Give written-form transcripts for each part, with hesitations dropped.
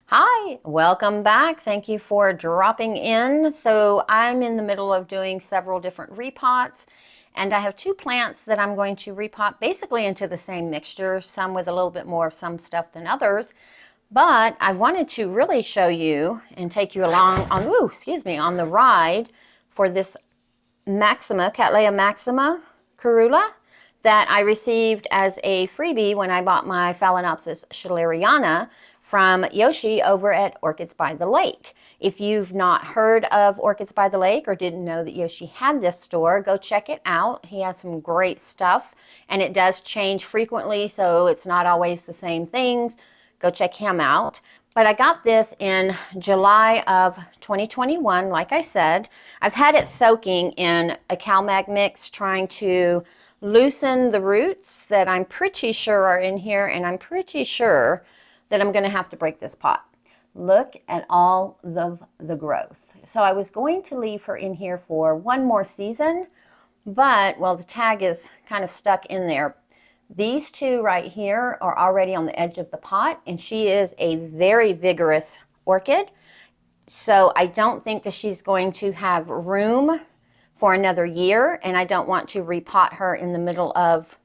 Hi, welcome back. Thank you for dropping in. So I'm in the middle of doing several different repots, and I have two plants that I'm going to repot basically into the same mixture, some with a little bit more of some stuff than others. But I wanted to really show you and take you along on, on the ride for this maxima, Cattleya maxima, coerulea, that I received as a freebie when I bought my Phalaenopsis schilleriana from Yoshi over at Orchids by the Lake. If you've not heard of Orchids by the Lake or didn't know that Yoshi had this store, go check it out. He has some great stuff, and it does change frequently, so it's not always the same things. Go check him out. But I got this in July of 2021, like I said. I've had it soaking in a CalMag mix, trying to loosen the roots that I'm pretty sure are in here, and I'm pretty sure that I'm going to have to break this pot. Look at all the growth. So I was going to leave her in here for one more season, but, well, the tag is kind of stuck in there. These two right here are already on the edge of the pot, and she is a very vigorous orchid. So I don't think that she's going to have room for another year, and I don't want to repot her in the middle of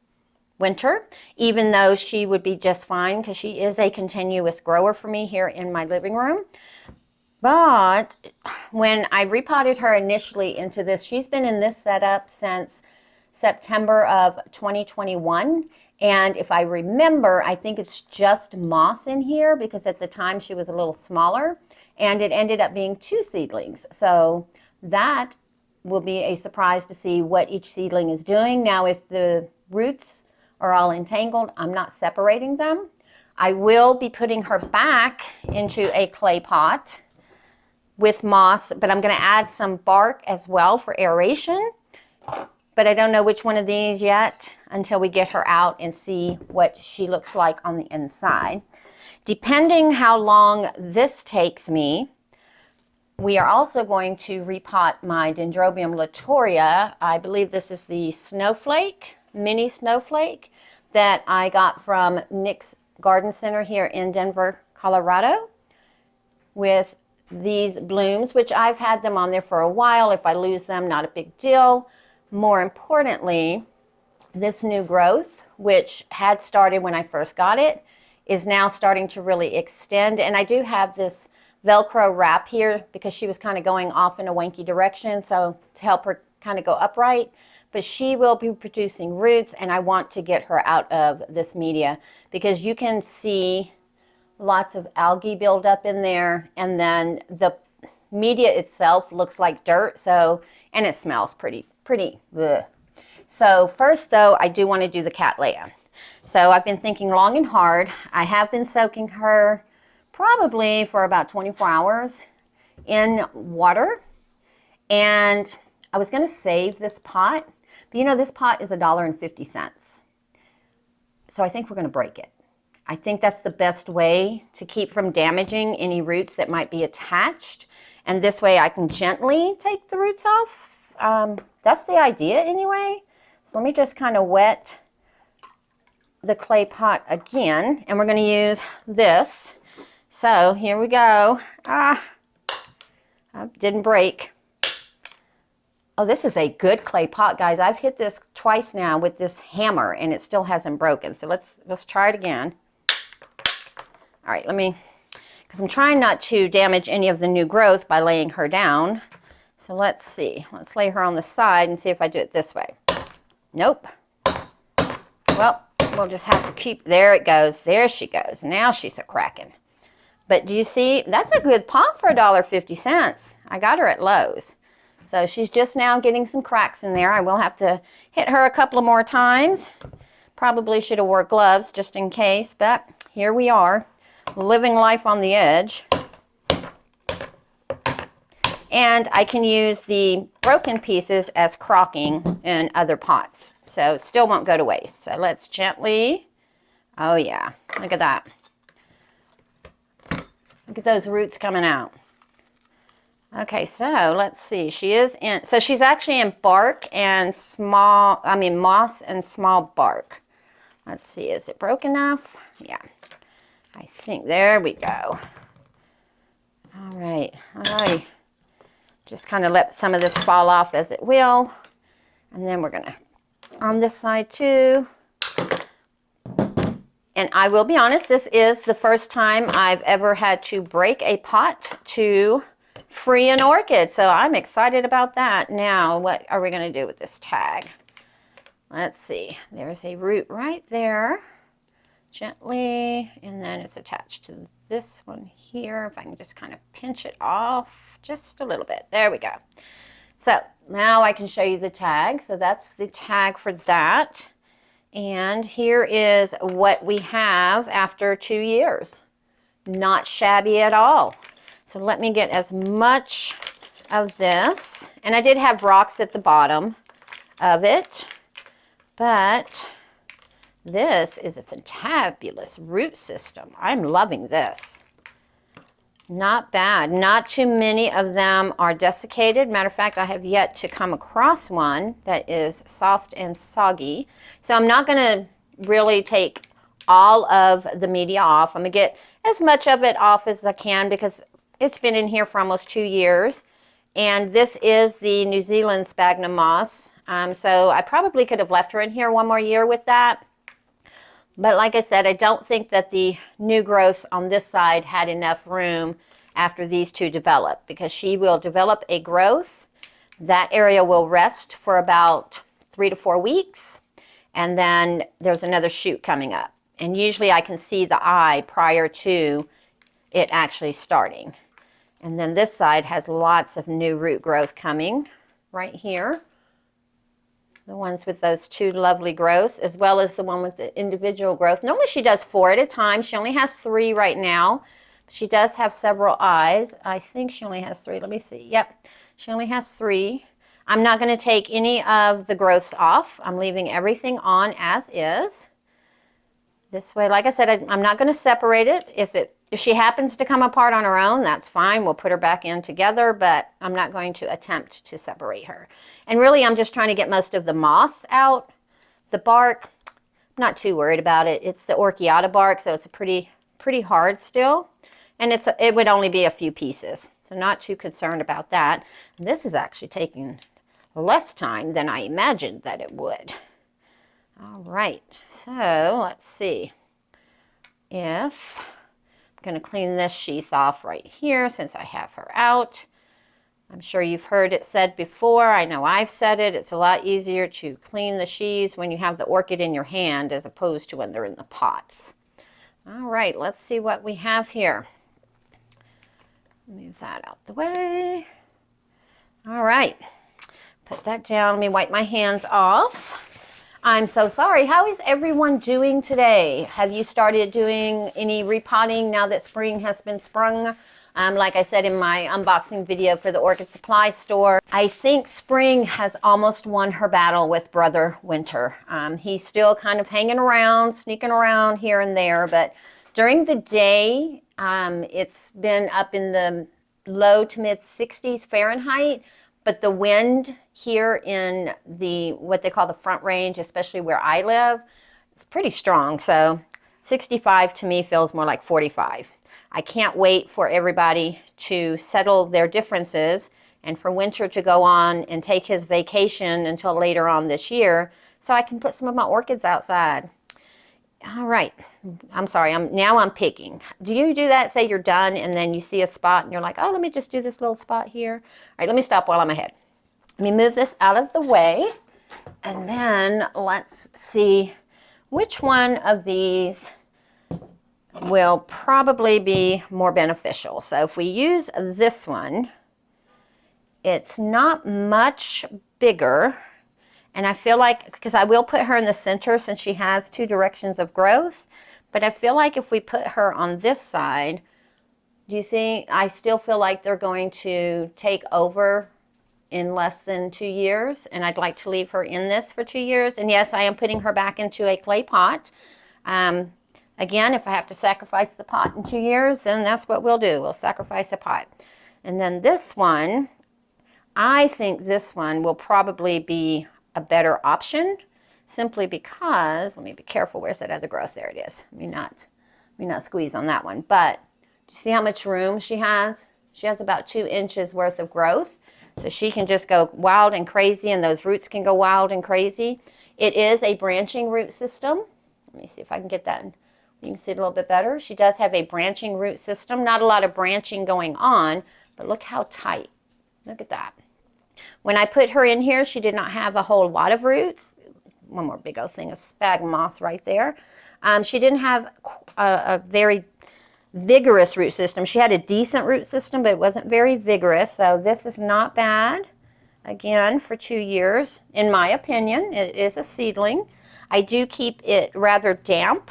winter, even though she would be just fine because she is a continuous grower for me here in my living room. But when I repotted her initially into this, she's been in this setup since September of 2021. And if I remember, I think it's just moss in here because at the time she was a little smaller, and it ended up being two seedlings. So that will be a surprise to see what each seedling is doing. Now, if the roots are all entangled, I'm not separating them. I will be putting her back into a clay pot with moss, but I'm going to add some bark as well for aeration. But I don't know which one of these yet until we get her out and see what she looks like on the inside. Depending how long this takes me, we are also going to repot my Dendrobium latoria. I believe this is the snowflake, mini snowflake, that I got from Nick's Garden Center here in Denver, Colorado, with these blooms, which I've had them on there for a while. If I lose them, not a big deal. More importantly, this new growth, which had started when I first got it, is now starting to really extend. And I do have this Velcro wrap here because she was kind of going off in a wanky direction, so to help her kind of go upright. But she will be producing roots, and I want to get her out of this media because you can see lots of algae build up in there, and then the media itself looks like dirt, so, and it smells pretty bleh. So first though, I do want to do the Cattleya. So I've been thinking long and hard. I have been soaking her probably for about 24 hours in water, and I was going to save this pot, but you know, this pot is $1.50. So I think we're going to break it. I think that's the best way to keep from damaging any roots that might be attached. And this way I can gently take the roots off. That's the idea anyway. So let me just kind of wet the clay pot again. And we're going to use this. So here we go. I didn't break. Oh, this is a good clay pot, guys. I've hit this twice now with this hammer, and it still hasn't broken. So let's try it again. All right, because I'm trying not to damage any of the new growth by laying her down. So let's see. Let's lay her on the side and see if I do it this way. Nope. Well, we'll just have to keep, there it goes. There she goes. Now she's a cracking. But do you see, that's a good pot for $1.50. I got her at Lowe's. So she's just now getting some cracks in there. I will have to hit her a couple of more times. Probably should have wore gloves just in case, but here we are, living life on the edge. And I can use the broken pieces as crocking in other pots. So it still won't go to waste. So let's gently, oh yeah, look at that. Look at those roots coming out. Okay, so let's see. She is in, so she's actually in bark and moss and small bark. Let's see, is it broken enough? Yeah, I think, there we go. right, I just kind of let some of this fall off as it will. And then we're gonna, on this side too. And I will be honest, this is the first time I've ever had to break a pot to free an orchid. So I'm excited about that. Now, what are we gonna do with this tag? Let's see, there's a root right there. Gently, and then it's attached to this one here. If I can just kind of pinch it off just a little bit. There we go. So now I can show you the tag. So that's the tag for that. And here is what we have after 2 years. Not shabby at all. So let me get as much of this. And I did have rocks at the bottom of it, but this is a fantabulous root system. I'm loving this. Not bad. Not too many of them are desiccated. Matter of fact, I have yet to come across one that is soft and soggy. So I'm not going to really take all of the media off. I'm going to get as much of it off as I can because it's been in here for almost 2 years. And this is the New Zealand sphagnum moss. So I probably could have left her in here 1 more year with that. But like I said, I don't think that the new growths on this side had enough room after these two develop, because she will develop a growth. That area will rest for about 3 to 4 weeks, and then there's another shoot coming up. And usually I can see the eye prior to it actually starting. And then this side has lots of new root growth coming right here. The ones with those 2 lovely growths, as well as the one with the individual growth. Normally she does 4 at a time. She only has 3 right now. She does have several eyes. I think she only has 3. Let me see. Yep, she only has 3. I'm not going to take any of the growths off. I'm leaving everything on as is. This way, like I said, I'm not going to separate it. If she happens to come apart on her own, that's fine. We'll put her back in together, but I'm not going to attempt to separate her. And really, I'm just trying to get most of the moss out. The bark, I'm not too worried about it. It's the Orchiata bark, so it's pretty hard still. And it would only be a few pieces, so not too concerned about that. And this is actually taking less time than I imagined that it would. All right, so let's see if I'm going to clean this sheath off right here since I have her out. I'm sure you've heard it said before. I know I've said it. It's a lot easier to clean the sheaths when you have the orchid in your hand as opposed to when they're in the pots. All right, let's see what we have here. Move that out the way. All right, put that down. Let me wipe my hands off. I'm so sorry. How is everyone doing today? Have you started doing any repotting now that spring has been sprung? Like I said in my unboxing video for the Orchid Supply Store, I think spring has almost won her battle with Brother Winter. He's still kind of hanging around, sneaking around here and there, but during the day, it's been up in the low to mid 60s Fahrenheit. But the wind here in the, what they call the Front Range, especially where I live, it's pretty strong. So 65 to me feels more like 45. I can't wait for everybody to settle their differences and for Winter to go on and take his vacation until later on this year so I can put some of my orchids outside. All right, I'm sorry, now I'm picking. Do you do that? Say you're done and then you see a spot and you're like, oh, let me just do this little spot here. All right, let me stop while I'm ahead. Let me move this out of the way and then let's see which one of these will probably be more beneficial. So if we use this one, it's not much bigger. And I feel like, because I will put her in the center since she has 2 directions of growth, but I feel like if we put her on this side, do you see, I still feel like they're going to take over in less than 2 years, and I'd like to leave her in this for 2 years. And yes, I am putting her back into a clay pot. Again, if I have to sacrifice the pot in 2 years, then that's what we'll do. We'll sacrifice a pot. And then this one, I think this one will probably be a better option simply because, let me be careful, where's that other growth? There it is. Let me not squeeze on that one. But do you see how much room she has? She has about 2 inches worth of growth. So she can just go wild and crazy, and those roots can go wild and crazy. It is a branching root system. Let me see if I can get that. You can see it a little bit better. She does have a branching root system. Not a lot of branching going on, but look how tight. Look at that. When I put her in here, she did not have a whole lot of roots. One more big old thing of sphagnum moss right there. She didn't have a very vigorous root system. She had a decent root system, but it wasn't very vigorous. So this is not bad. Again, for 2 years, in my opinion. It is a seedling. I do keep it rather damp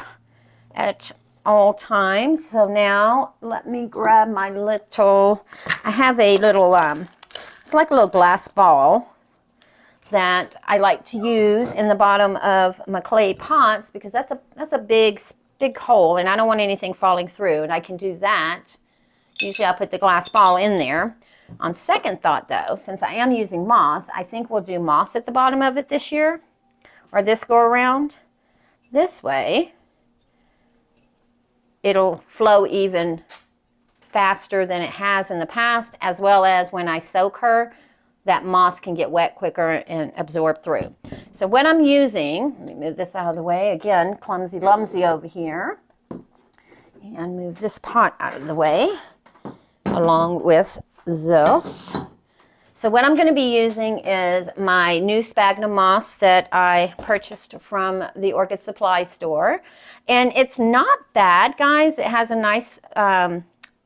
at all times. So now let me grab my little, I have a little, it's like a little glass ball that I like to use in the bottom of my clay pots, because that's a big hole, and I don't want anything falling through, and I can do that. Usually I'll put the glass ball in there. On second thought though, since I am using moss, I think we'll do moss at the bottom of it this year, or this go around. This way it'll flow even faster than it has in the past, as well as when I soak her, that moss can get wet quicker and absorb through. So what I'm using, let me move this out of the way. Again, clumsy lumsy over here. And move this pot out of the way along with this. So what I'm going to be using is my new sphagnum moss that I purchased from the Orchid Supply Store. And it's not bad, guys. It has a nice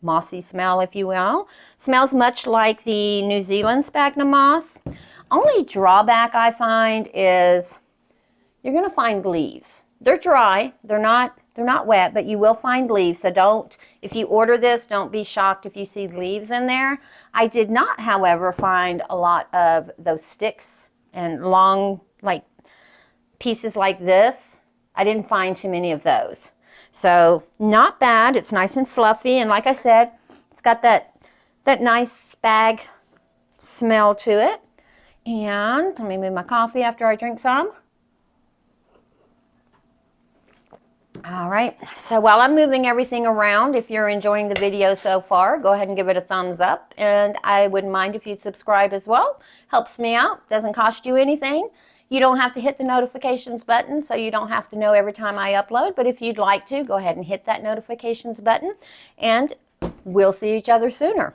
mossy smell, if you will. Smells much like the New Zealand sphagnum moss. Only drawback I find is you're going to find leaves. They're dry. They're not wet, but you will find leaves. So don't, if you order this, don't be shocked if you see leaves in there. I did not, however, find a lot of those sticks and long, like, pieces like this. I didn't find too many of those. So not bad. It's nice and fluffy, and like I said, it's got that nice spag smell to it. And let me move my coffee after I drink some. All right, so while I'm moving everything around, if you're enjoying the video so far, go ahead and give it a thumbs up, and I wouldn't mind if you'd subscribe as well. Helps me out, doesn't cost you anything. You don't have to hit the notifications button, so you don't have to know every time I upload, but if you'd like to, go ahead and hit that notifications button, and we'll see each other sooner.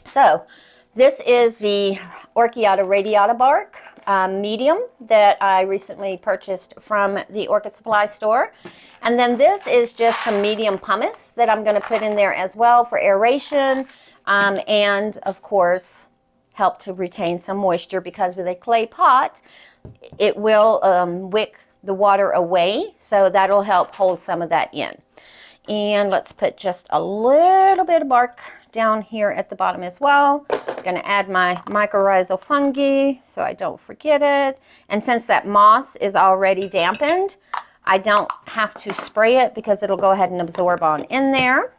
So this is the Orchiata Radiata Bark medium that I recently purchased from the Orchid Supply Store. And then this is just some medium pumice that I'm going to put in there as well for aeration, and of course help to retain some moisture, because with a clay pot it will wick the water away, so that'll help hold some of that in. And let's put just a little bit of bark down here at the bottom as well. I'm going to add my mycorrhizal fungi so I don't forget it. And since that moss is already dampened, I don't have to spray it because it'll go ahead and absorb on in there.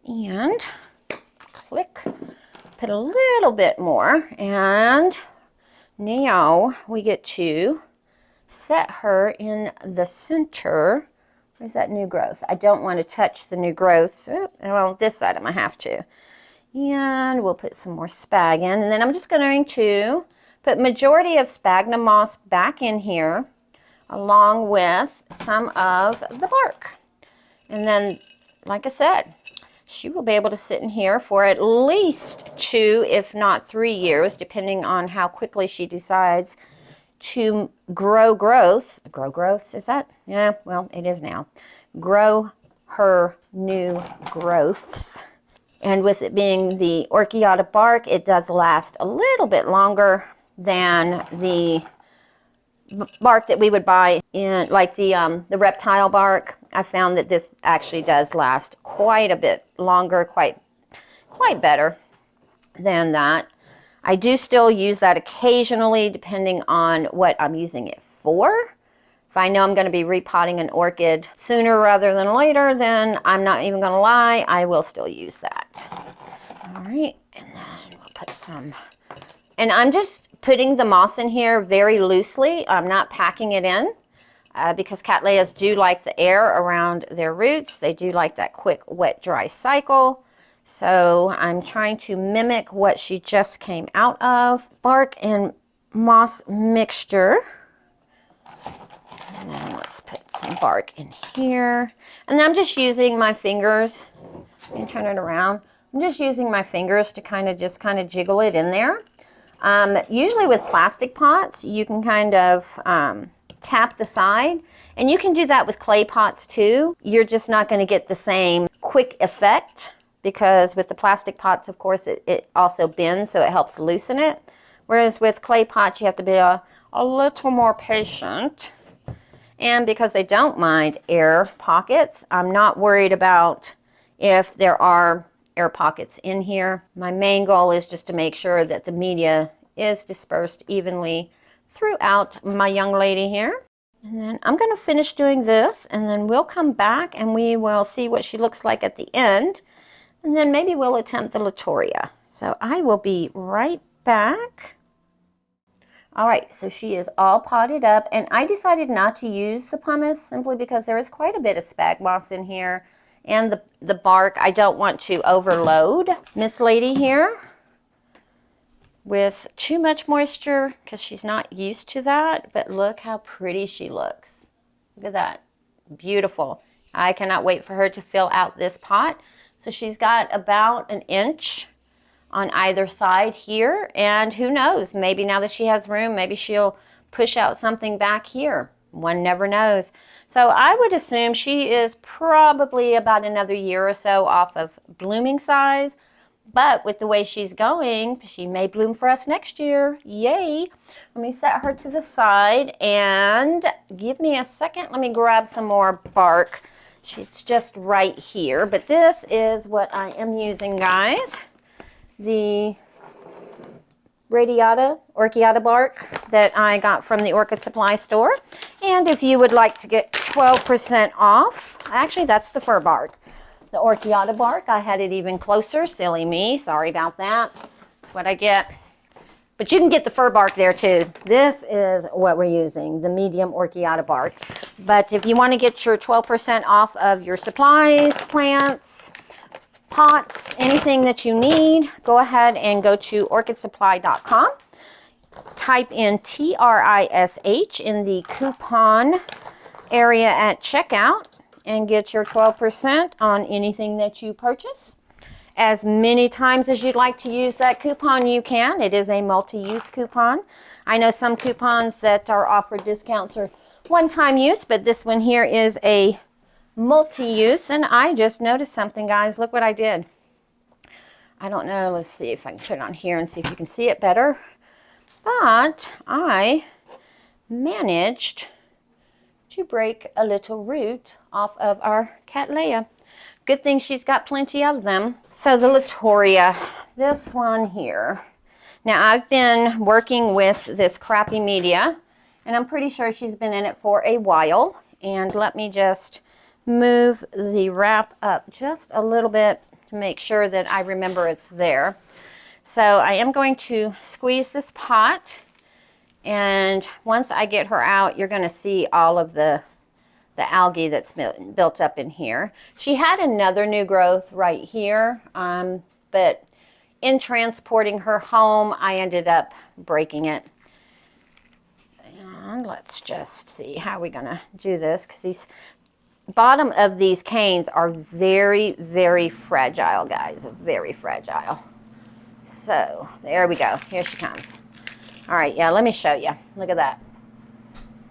And click, put a little bit more, and now we get to set her in the center. Where's that new growth? I don't want to touch the new growth. Well, this side I'm going to have to. And we'll put some more spag in. And then I'm just going to put majority of sphagnum moss back in here, along with some of the bark. And then, like I said, she will be able to sit in here for at least 2, if not 3 years, depending on how quickly she decides to grow growths. Grow growths, is that? Yeah, well, it is now. Grow her new growths. And with it being the Orchiata bark, it does last a little bit longer than the bark that we would buy in, like the reptile bark. I found that this actually does last quite a bit longer, quite better than that. I do still use that occasionally, depending on what I'm using it for. If I know I'm going to be repotting an orchid sooner rather than later, then I'm not even going to lie, I will still use that. All right, and then we'll put some, and I'm just putting the moss in here very loosely. I'm not packing it in because Cattleyas do like the air around their roots. They do like that quick wet dry cycle. So I'm trying to mimic what she just came out of. Bark and moss mixture. And then let's put some bark in here. And then I'm just using my fingers. Let me turn it around. I'm just using my fingers to kind of jiggle it in there. Usually with plastic pots, you can kind of tap the side. And you can do that with clay pots too. You're just not going to get the same quick effect because with the plastic pots, of course, it also bends, so it helps loosen it. Whereas with clay pots, you have to be a little more patient. And because they don't mind air pockets, I'm not worried about if there are air pockets in here. My main goal is just to make sure that the media is dispersed evenly throughout my young lady here. And then I'm going to finish doing this, and then we'll come back and we will see what she looks like at the end. And then maybe we'll attempt the Latoria. So I will be right back. All right, so she is all potted up, and I decided not to use the pumice simply because there is quite a bit of spag moss in here. And the bark, I don't want to overload Miss Lady here with too much moisture because she's not used to that. But look how pretty she looks. Look at that. Beautiful. I cannot wait for her to fill out this pot. So she's got about an inch on either side here. And who knows, maybe now that she has room, maybe she'll push out something back here. One never knows. So I would assume she is probably about another year or so off of blooming size. But with the way she's going, she may bloom for us next year. Yay. Let me set her to the side and give me a second. Let me grab some more bark. She's just right here. But this is what I am using, guys. The Orchiata Bark that I got from the Orchid Supply Store. And if you would like to get 12% off, actually that's the fir bark. The Orchiata Bark, I had it even closer. Silly me, sorry about that. That's what I get. But you can get the fir bark there too. This is what we're using, the medium Orchiata Bark. But if you want to get your 12% off of your supplies, plants, pots, anything that you need, go ahead and go to orchidsupply.com. Type in TRISH in the coupon area at checkout and get your 12% on anything that you purchase. As many times as you'd like to use that coupon, you can. It is a multi-use coupon. I know some coupons that are offered discounts are one-time use, but this one here is a multi-use. And I just noticed something, guys. Look what I did. I don't know. Let's see if I can put it on here and see if you can see it better. But I managed to break a little root off of our Cattleya. Good thing she's got plenty of them. So the Latoria, this one here. Now I've been working with this crappy media, and I'm pretty sure she's been in it for a while. And let me just move the wrap up just a little bit to make sure that I remember it's there. So I am going to squeeze this pot, and once I get her out, you're going to see all of the algae that's built up in here. She had another new growth right here, but in transporting her home, I ended up breaking it. And let's just see how we're going to do this, because these bottom of these canes are very, very fragile, guys. Very fragile. So there we go. Here she comes. All right, yeah, let me show you. Look at that.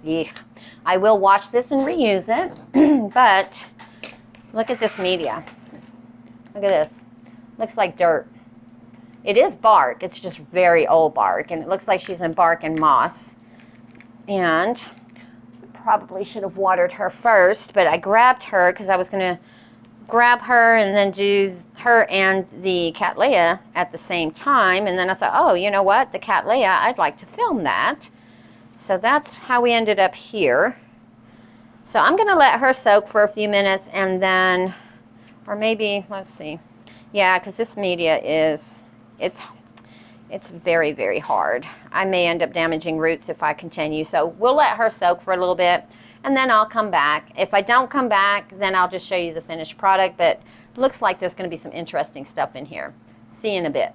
Eek. I will wash this and reuse it, but look at this media. Look at this. Looks like dirt. It is bark. It's just very old bark, and it looks like she's in bark and moss. And probably should have watered her first, but I grabbed her because I was going to grab her and then do her and the Cattleya at the same time. And then I thought, oh, you know what? The Cattleya, I'd like to film that. So that's how we ended up here. So I'm going to let her soak for a few minutes, and then, or maybe, let's see. Yeah, because this media is, it's very, very hard. I may end up damaging roots if I continue. So we'll let her soak for a little bit, and then I'll come back. If I don't come back, then I'll just show you the finished product, but it looks like there's going to be some interesting stuff in here. See you in a bit.